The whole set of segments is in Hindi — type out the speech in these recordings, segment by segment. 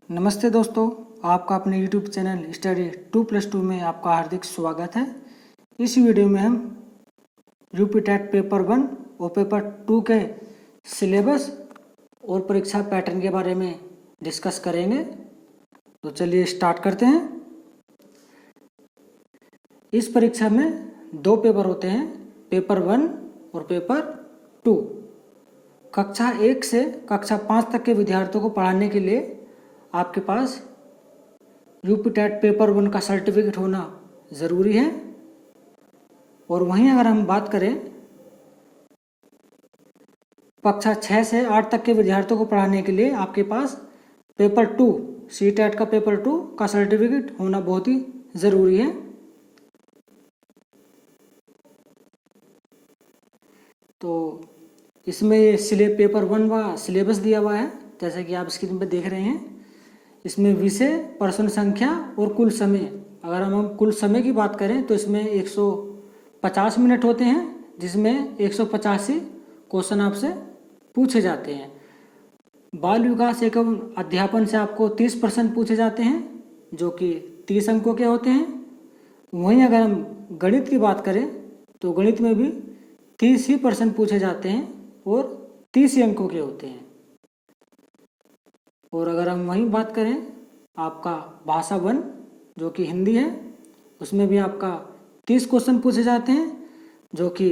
नमस्ते दोस्तों, आपका अपने YouTube चैनल स्टडी 2+2 में आपका हार्दिक स्वागत है। इस वीडियो में हम यूपी टेट पेपर 1 और पेपर 2 के सिलेबस और परीक्षा पैटर्न के बारे में डिस्कस करेंगे। तो चलिए स्टार्ट करते हैं। इस परीक्षा में 2 पेपर होते हैं, पेपर 1 और पेपर 2। कक्षा 1 से कक्षा 5 तक के विद्यार्थियों को पढ़ाने के लिए आपके पास यूपी टेट पेपर 1 का सर्टिफिकेट होना ज़रूरी है। और वहीं अगर हम बात करें कक्षा 6 से 8 तक के विद्यार्थियों को पढ़ाने के लिए आपके पास पेपर 2 सी टेट का पेपर 2 का सर्टिफिकेट होना बहुत ही ज़रूरी है। तो इसमें पेपर 1 का सिलेबस दिया हुआ है, जैसे कि आप स्क्रीन पर देख रहे हैं। इसमें विषय, प्रश्न संख्या और कुल समय। अगर हम कुल समय की बात करें तो इसमें 150 मिनट होते हैं, जिसमें 185 क्वेश्चन आपसे पूछे जाते हैं। बाल विकास एवं अध्यापन से आपको 30 प्रश्न पूछे जाते हैं, जो कि 30 अंकों के होते हैं। वहीं अगर हम गणित की बात करें तो गणित में भी 30 ही प्रश्न पूछे जाते हैं और 30 ही अंकों के होते हैं। और अगर हम वहीं बात करें आपका भाषा 1 जो कि हिंदी है, उसमें भी आपका 30 क्वेश्चन पूछे जाते हैं, जो कि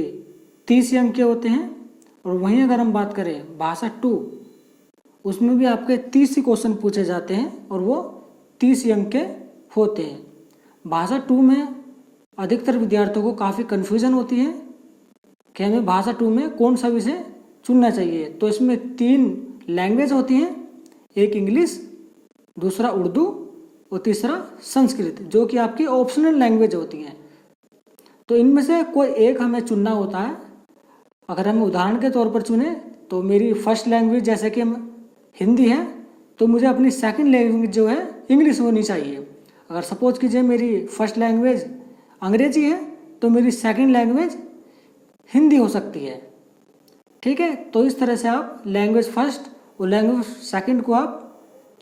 30 अंक के होते हैं। और वहीं अगर हम बात करें भाषा 2, उसमें भी आपके 30 ही क्वेश्चन पूछे जाते हैं और वो 30 अंक के होते हैं। भाषा 2 में अधिकतर विद्यार्थियों को काफ़ी कन्फ्यूज़न होती है कि हमें भाषा 2 में कौन सा विषय चुनना चाहिए। तो इसमें 3 लैंग्वेज होती हैं, एक इंग्लिश, दूसरा उर्दू और तीसरा संस्कृत, जो कि आपकी ऑप्शनल लैंग्वेज होती हैं। तो इनमें से कोई एक हमें चुनना होता है। अगर हम उदाहरण के तौर पर चुने तो मेरी फर्स्ट लैंग्वेज जैसे कि हिंदी है, तो मुझे अपनी सेकंड लैंग्वेज जो है इंग्लिश होनी चाहिए। अगर सपोज कीजिए मेरी फर्स्ट लैंग्वेज अंग्रेजी है तो मेरी सेकंड लैंग्वेज हिंदी हो सकती है। ठीक है, तो इस तरह से आप लैंग्वेज फर्स्ट और लैंग्वेज सेकंड को आप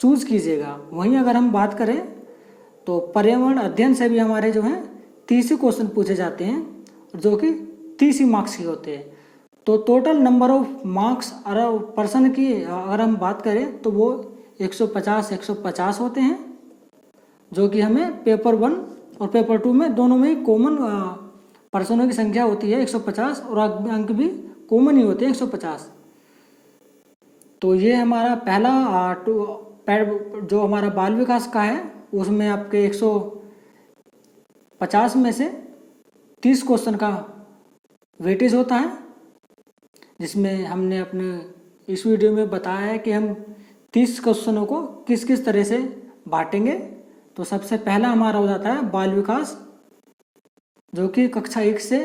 चूज़ कीजिएगा। वहीं अगर हम बात करें तो पर्यावरण अध्ययन से भी हमारे जो हैं 30 क्वेश्चन पूछे जाते हैं, जो कि 30 मार्क्स के होते हैं। तो total number of marks person की अगर हम बात करें तो वो 150 होते हैं, जो कि हमें पेपर 1 और पेपर 2 में दोनों में ही कॉमन पर्सनों की संख्या होती है 150, और अंक भी कॉमन ही होते हैं 150। तो ये हमारा पहला जो हमारा बाल विकास का है, उसमें आपके 150 में से 30 क्वेश्चन का वेटेज होता है, जिसमें हमने अपने इस वीडियो में बताया है कि हम 30 क्वेश्चनों को किस किस तरह से बांटेंगे। तो सबसे पहला हमारा हो जाता है बाल विकास, जो कि कक्षा 1 से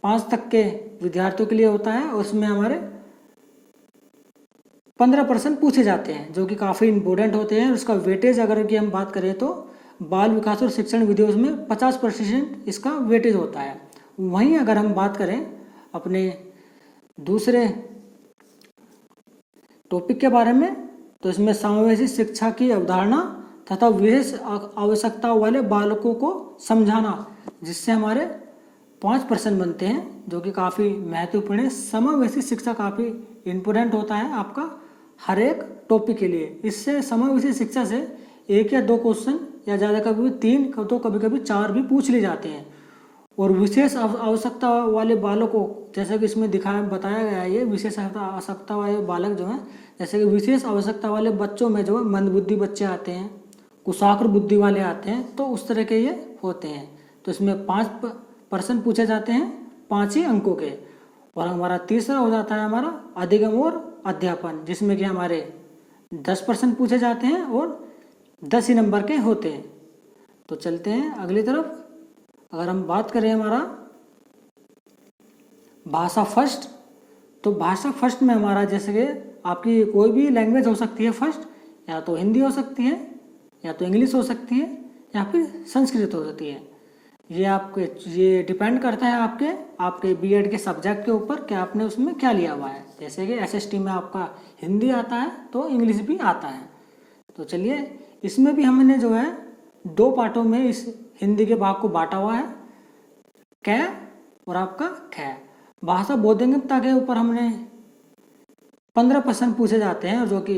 5 तक के विद्यार्थियों के लिए होता है। उसमें हमारे 15 प्रश्न पूछे जाते हैं, जो कि काफ़ी इम्पोर्टेंट होते हैं। उसका वेटेज अगर की हम बात करें तो बाल विकास और शिक्षण विधियों में 50% इसका वेटेज होता है। वहीं अगर हम बात करें अपने दूसरे टॉपिक के बारे में, तो इसमें समावेशी शिक्षा की अवधारणा तथा विशेष आवश्यकता वाले बालकों को समझाना, जिससे हमारे 5 प्रश्न बनते हैं, जो कि काफ़ी महत्वपूर्ण है। समावेशी शिक्षा काफ़ी इम्पोर्टेंट होता है आपका हर एक टॉपिक के लिए। इससे समावेशी शिक्षा से 1 या 2 क्वेश्चन या ज़्यादा कभी 3 तो कभी कभी 4 भी पूछ लिए जाते हैं। और विशेष आवश्यकता वाले बालकों, जैसे कि इसमें बताया गया है, ये विशेष आवश्यकता वाले बालक जो हैं, जैसे कि विशेष आवश्यकता वाले बच्चों में जो है मंदबुद्धि बच्चे आते हैं, कुशाग्र बुद्धि वाले आते हैं, तो उस तरह के ये होते हैं। तो इसमें 5 प्रश्न पूछे जाते हैं 5 ही अंकों के। और हमारा तीसरा हो जाता है हमारा अधिगम और अध्यापन, जिसमें कि हमारे 10 प्रश्न पूछे जाते हैं और 10 ही नंबर के होते हैं। तो चलते हैं अगली तरफ। अगर हम बात करें हमारा भाषा फर्स्ट, तो भाषा फर्स्ट में हमारा जैसे कि आपकी कोई भी लैंग्वेज हो सकती है फर्स्ट, या तो हिंदी हो सकती है, या तो इंग्लिश हो सकती है, या फिर संस्कृत हो सकती है। ये डिपेंड करता है आपके बीएड के सब्जेक्ट के ऊपर कि आपने उसमें क्या लिया हुआ है। जैसे कि एसएसटी में आपका हिंदी आता है तो इंग्लिश भी आता है। तो चलिए, इसमें भी हमने जो है 2 पार्टों में इस हिंदी के भाग को बांटा हुआ है, कै और आपका ख। भाषा बोधिगम्यता के ऊपर हमने 15 प्रश्न पूछे जाते हैं जो कि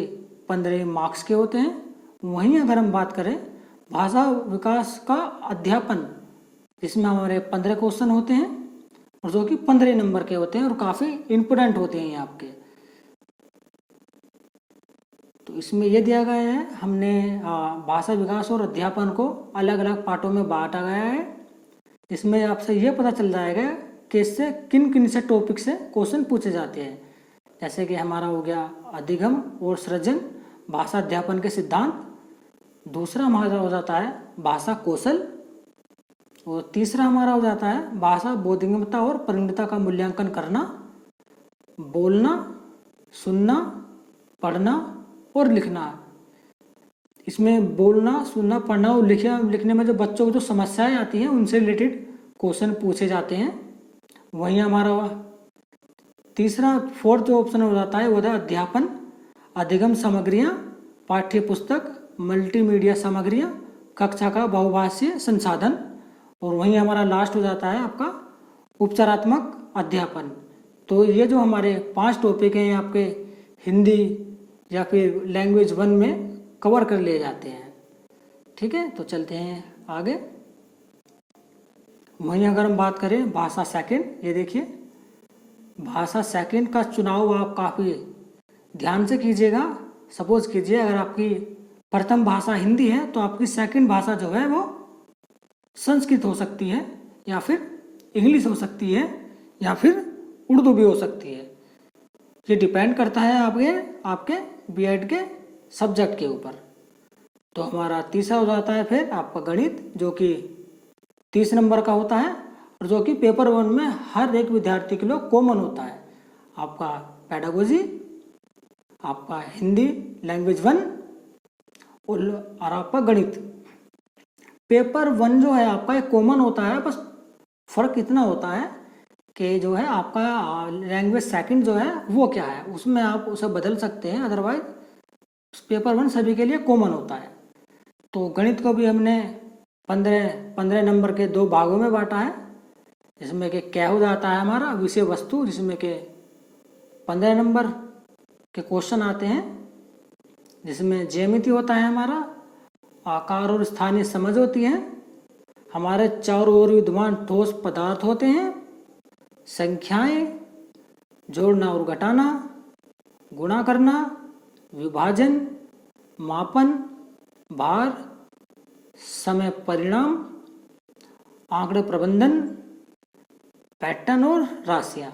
15 मार्क्स के होते हैं। वहीं अगर हम बात करें भाषा विकास का अध्यापन, इसमें हमारे 15 क्वेश्चन होते हैं और जो कि 15 नंबर के होते हैं और काफ़ी इम्पोर्टेंट होते हैं ये आपके। तो इसमें ये दिया गया है, हमने भाषा विकास और अध्यापन को अलग अलग पार्टों में बांटा गया है। इसमें आपसे ये पता चल जाएगा कि इससे किन किन से टॉपिक से क्वेश्चन पूछे जाते हैं। जैसे कि हमारा हो गया अधिगम और सृजन, भाषा अध्यापन के सिद्धांत। दूसरा हमारा हो जाता है भाषा कौशल, और तीसरा हमारा हो जाता है भाषा बोधिगम्यता और परिणतता का मूल्यांकन करना, बोलना, सुनना, पढ़ना और लिखना। इसमें बोलना, सुनना, पढ़ना और लिखने में जो बच्चों को जो समस्याएं आती हैं उनसे रिलेटेड क्वेश्चन पूछे जाते हैं। वहीं हमारा तीसरा 4th जो ऑप्शन हो जाता है वो है अध्यापन, अधिगम सामग्रियाँ, पाठ्य पुस्तक, मल्टीमीडिया सामग्रियाँ, कक्षा का बहुभाषीय संसाधन। और वहीं हमारा लास्ट हो जाता है आपका उपचारात्मक अध्यापन। तो ये जो हमारे 5 टॉपिक हैं आपके हिंदी या फिर लैंग्वेज 1 में कवर कर लिए जाते हैं। ठीक है, तो चलते हैं आगे। वहीं अगर हम बात करें भाषा सेकंड, ये देखिए भाषा सेकंड का चुनाव आप काफ़ी ध्यान से कीजिएगा। सपोज कीजिए अगर आपकी प्रथम भाषा हिंदी है तो आपकी सेकंड भाषा जो है वो संस्कृत हो सकती है, या फिर इंग्लिश हो सकती है, या फिर उर्दू भी हो सकती है। ये डिपेंड करता है आपके बीएड के सब्जेक्ट के ऊपर। तो हमारा तीसरा हो जाता है फिर आपका गणित, जो कि 30 नंबर का होता है और जो कि पेपर 1 में हर एक विद्यार्थी के लिए कॉमन होता है। आपका पेडागोजी, आपका हिंदी लैंग्वेज 1 और आपका गणित। पेपर 1 जो है आपका एक कॉमन होता है, बस फर्क इतना होता है कि जो है आपका लैंग्वेज सेकंड जो है वो क्या है, उसमें आप उसे बदल सकते हैं, अदरवाइज पेपर 1 सभी के लिए कॉमन होता है। तो गणित को भी हमने 15 नंबर के 2 भागों में बांटा है, जिसमें कि क्या हो जाता है हमारा विषय वस्तु, जिसमें कि 15 नंबर के क्वेश्चन आते हैं, जिसमें ज्यामिति होता है हमारा, आकार और स्थानीय समझ होती है, हमारे चारों ओर विद्यमान ठोस पदार्थ होते हैं, संख्याएं, जोड़ना और घटाना, गुणा करना, विभाजन, मापन, भार, समय परिणाम, आंकड़े प्रबंधन, पैटर्न और राशियाँ।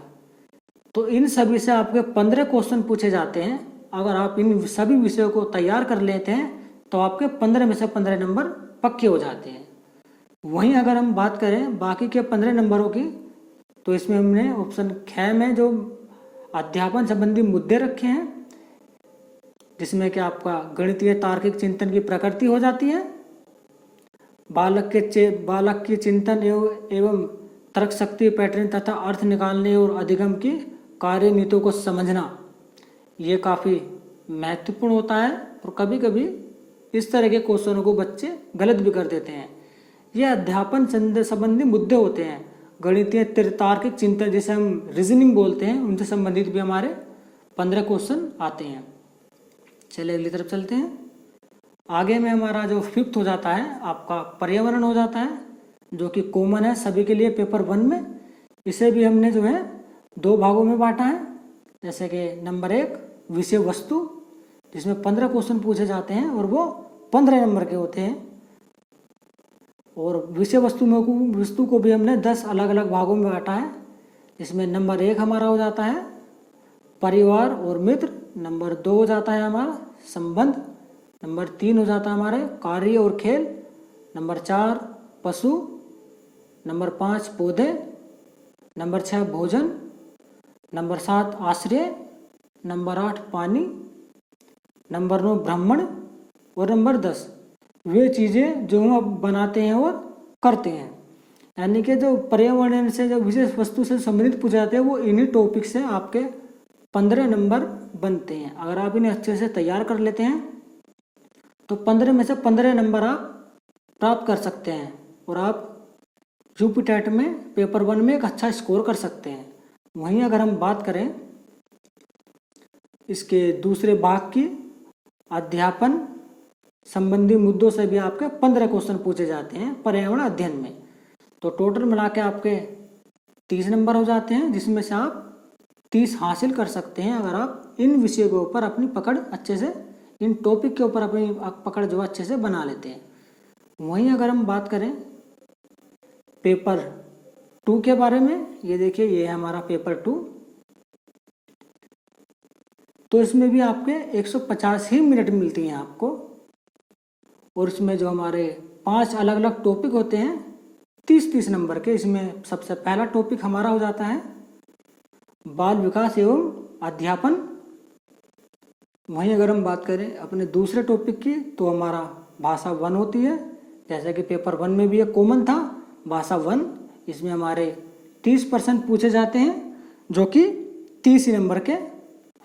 तो इन सभी से आपके 15 क्वेश्चन पूछे जाते हैं। अगर आप इन सभी विषयों को तैयार कर लेते हैं तो आपके 15 में से 15 नंबर पक्के हो जाते हैं। वहीं अगर हम बात करें बाकी के 15 नंबरों की, तो इसमें हमने ऑप्शन ख में जो अध्यापन संबंधी मुद्दे रखे हैं, जिसमें कि आपका गणितीय तार्किक चिंतन की प्रकृति हो जाती है, बालक की चिंतन एवं तर्क शक्ति, पैटर्न तथा अर्थ निकालने और अधिगम की कार्य नीतियों को समझना, ये काफ़ी महत्वपूर्ण होता है। और कभी कभी इस तरह के क्वेश्चनों को बच्चे गलत भी कर देते हैं। ये अध्यापन संबंधी मुद्दे होते हैं। गणितीय तार्किक चिंतन जिसे हम रीजनिंग बोलते हैं, उनसे संबंधित भी हमारे 15 क्वेश्चन आते हैं। चलिए अगली तरफ चलते हैं। आगे में हमारा जो 5th हो जाता है आपका पर्यावरण हो जाता है, जो कि कॉमन है सभी के लिए पेपर 1 में। इसे भी हमने जो है 2 भागों में बांटा है। जैसे कि नंबर 1 विषय वस्तु, जिसमें 15 क्वेश्चन पूछे जाते हैं और वो 15 नंबर के होते हैं। और विषय वस्तु को भी हमने 10 अलग अलग भागों में बांटा है, जिसमें नंबर 1 हमारा हो जाता है परिवार और मित्र, नंबर 2 हो जाता है हमारा संबंध, नंबर 3 हो जाता है हमारे कार्य और खेल, नंबर 4 पशु, नंबर 5 पौधे, नंबर 6 भोजन, नंबर 7 आश्रय, नंबर 8 पानी, नंबर 9 ब्राह्मण और नंबर 10 वे चीज़ें जो हम बनाते हैं और करते हैं। यानी कि जो पर्यावरण से जो विशेष वस्तु से संबंधित पूछे जाते हैं वो इन्हीं टॉपिक से आपके 15 नंबर बनते हैं। अगर आप इन्हें अच्छे से तैयार कर लेते हैं तो 15 में से 15 नंबर आप प्राप्त कर सकते हैं और आप यूपी टेट में पेपर 1 में एक अच्छा स्कोर कर सकते हैं। वहीं अगर हम बात करें इसके दूसरे भाग की, अध्यापन संबंधी मुद्दों से भी आपके 15 क्वेश्चन पूछे जाते हैं पर्यावरण अध्ययन में। तो टोटल मिला के आपके 30 नंबर हो जाते हैं, जिसमें से आप 30 हासिल कर सकते हैं अगर आप इन विषयों के ऊपर अपनी पकड़ अच्छे से, इन टॉपिक के ऊपर अपनी पकड़ जो अच्छे से बना लेते हैं। वहीं अगर हम बात करें पेपर 2 के बारे में, ये देखिए ये है हमारा पेपर 2। तो इसमें भी आपके 150 ही मिनट मिलती हैं आपको, और इसमें जो हमारे 5 अलग अलग टॉपिक होते हैं 30-30 नंबर के। इसमें सबसे पहला टॉपिक हमारा हो जाता है बाल विकास एवं अध्यापन। वहीं अगर हम बात करें अपने दूसरे टॉपिक की, तो हमारा भाषा 1 होती है, जैसे कि पेपर 1 में भी एक कॉमन था भाषा 1। इसमें हमारे 30% पूछे जाते हैं, जो कि 30 ही नंबर के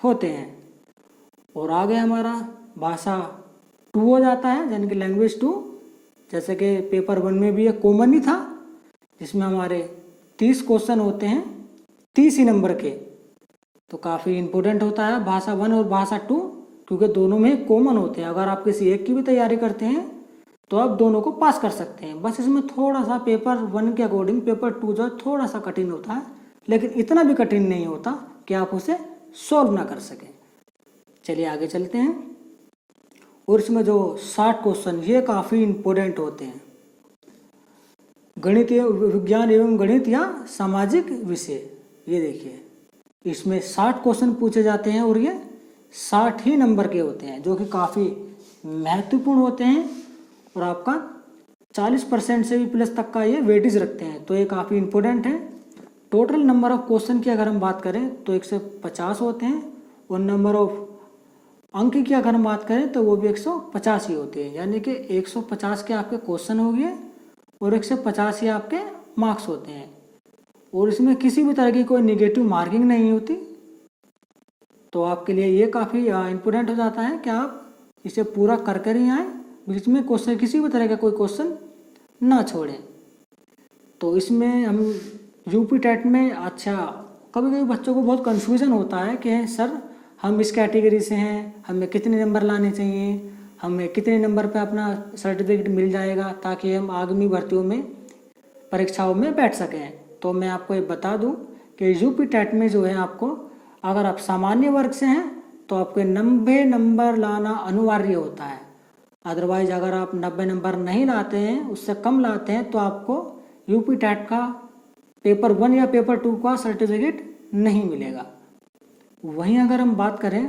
होते हैं। और आगे हमारा भाषा 2 हो जाता है, यानी कि लैंग्वेज 2, जैसे कि पेपर 1 में भी एक कॉमन ही था, जिसमें हमारे 30 क्वेश्चन होते हैं 30 ही नंबर के। तो काफ़ी इम्पोर्टेंट होता है भाषा 1 और भाषा 2, क्योंकि दोनों में कॉमन होते हैं। अगर आप किसी एक की भी तैयारी करते हैं तो आप दोनों को पास कर सकते हैं। बस इसमें थोड़ा सा पेपर 1 के अकॉर्डिंग पेपर 2 जो है थोड़ा सा कठिन होता है, लेकिन इतना भी कठिन नहीं होता कि आप उसे सॉल्व ना कर सकें। चलिए आगे चलते हैं। और इसमें जो 60 क्वेश्चन ये काफ़ी इम्पोर्टेंट होते हैं, गणित विज्ञान एवं गणित या सामाजिक विषय। ये देखिए इसमें 60 क्वेश्चन पूछे जाते हैं और ये 60 ही नंबर के होते हैं, जो कि काफ़ी महत्वपूर्ण होते हैं और आपका 40% से भी प्लस तक का ये वेटेज रखते हैं। तो ये काफ़ी इम्पोर्टेंट है। टोटल नंबर ऑफ क्वेश्चन की अगर हम बात करें तो 150 होते हैं, और नंबर ऑफ अंक की अगर हम बात करें तो वो भी 150 ही होते हैं। यानी कि 150 के आपके क्वेश्चन हो गए और 150 ही आपके मार्क्स होते हैं, और इसमें किसी भी तरह की कोई निगेटिव मार्किंग नहीं होती। तो आपके लिए ये काफ़ी इम्पोर्टेंट हो जाता है कि आप इसे पूरा कर कर ही आएँ, बीच में क्वेश्चन किसी भी तरह का कोई क्वेश्चन ना छोड़ें। तो इसमें हम यूपी टेट में अच्छा कभी कभी बच्चों को बहुत कन्फ्यूज़न होता है कि सर हम इस कैटेगरी से हैं, हमें कितने नंबर लाने चाहिए, हमें कितने नंबर पे अपना सर्टिफिकेट मिल जाएगा ताकि हम आगामी भर्तियों में, परीक्षाओं में बैठ सकें। तो मैं आपको ये बता दूं कि यूपी टेट में जो है आपको, अगर आप सामान्य वर्ग से हैं तो आपको 90 नंबर लाना अनिवार्य होता है। अदरवाइज अगर आप 90 नंबर नहीं लाते हैं, उससे कम लाते हैं, तो आपको यूपी टेट का पेपर 1 या पेपर 2 का सर्टिफिकेट नहीं मिलेगा। वहीं अगर हम बात करें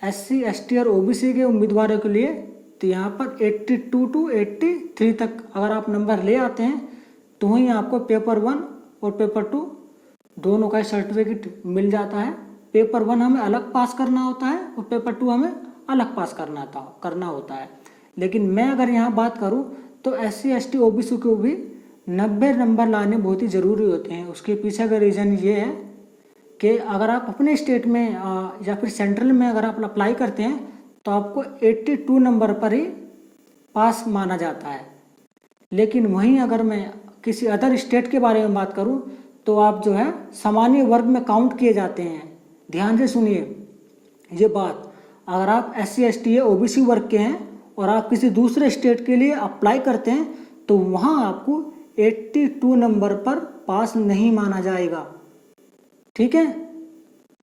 SC, ST और OBC के उम्मीदवारों के लिए, तो यहाँ पर 82 to 83 तक अगर आप नंबर ले आते हैं तो वहीं आपको पेपर 1 और पेपर 2 दोनों का सर्टिफिकेट मिल जाता है। पेपर 1 हमें अलग पास करना होता है और पेपर 2 हमें अलग पास करना होता है। लेकिन मैं अगर यहाँ बात करूँ तो SC, ST, OBC को भी 90 नंबर लाने बहुत ही ज़रूरी होते हैं। उसके पीछे का रीज़न ये है कि अगर आप अपने स्टेट में या फिर सेंट्रल में अगर आप अप्लाई करते हैं तो आपको 82 नंबर पर ही पास माना जाता है। लेकिन वहीं अगर मैं किसी अदर स्टेट के बारे में बात करूं तो आप जो है सामान्य वर्ग में काउंट किए जाते हैं। ध्यान से सुनिए ये बात, अगर आप SC, ST या OBC वर्ग के हैं और आप किसी दूसरे स्टेट के लिए अप्लाई करते हैं तो वहाँ आपको 82 नंबर पर पास नहीं माना जाएगा। ठीक है,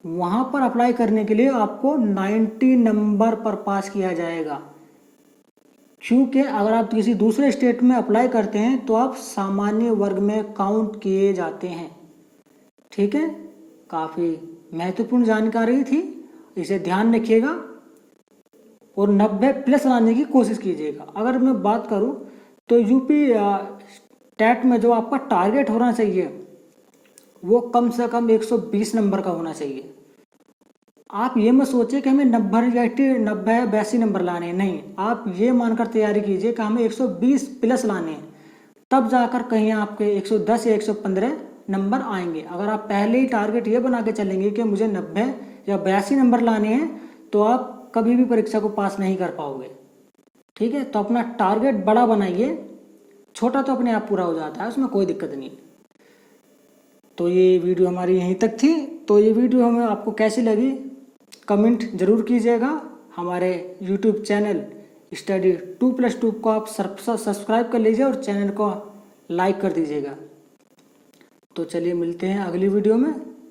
वहाँ पर अप्लाई करने के लिए आपको 90 नंबर पर पास किया जाएगा, क्योंकि अगर आप किसी दूसरे स्टेट में अप्लाई करते हैं तो आप सामान्य वर्ग में काउंट किए जाते हैं। ठीक है, काफ़ी महत्वपूर्ण जानकारी थी, इसे ध्यान रखिएगा और 90 प्लस लाने की कोशिश कीजिएगा। अगर मैं बात करूं तो यूपी टेट में जो आपका टारगेट होना चाहिए वो कम से कम 120 नंबर का होना चाहिए। आप ये मत सोचिए कि हमें 90 या 82 नंबर लाने हैं, नहीं, आप ये मानकर तैयारी कीजिए कि हमें 120 प्लस लाने हैं, तब जाकर कहीं आपके 110 या 115 नंबर आएंगे। अगर आप पहले ही टारगेट ये बना के चलेंगे कि मुझे 90 या 82 नंबर लाने हैं तो आप कभी भी परीक्षा को पास नहीं कर पाओगे। ठीक है। तो अपना टारगेट बड़ा बनाइए, छोटा तो अपने आप पूरा हो जाता है, उसमें कोई दिक्कत नहीं। तो ये वीडियो हमारी यहीं तक थी। तो ये वीडियो हमें आपको कैसी लगी कमेंट ज़रूर कीजिएगा। हमारे यूट्यूब चैनल स्टडी 2+2 को आप सब्सक्राइब कर लीजिए और चैनल को लाइक कर दीजिएगा। तो चलिए मिलते हैं अगली वीडियो में।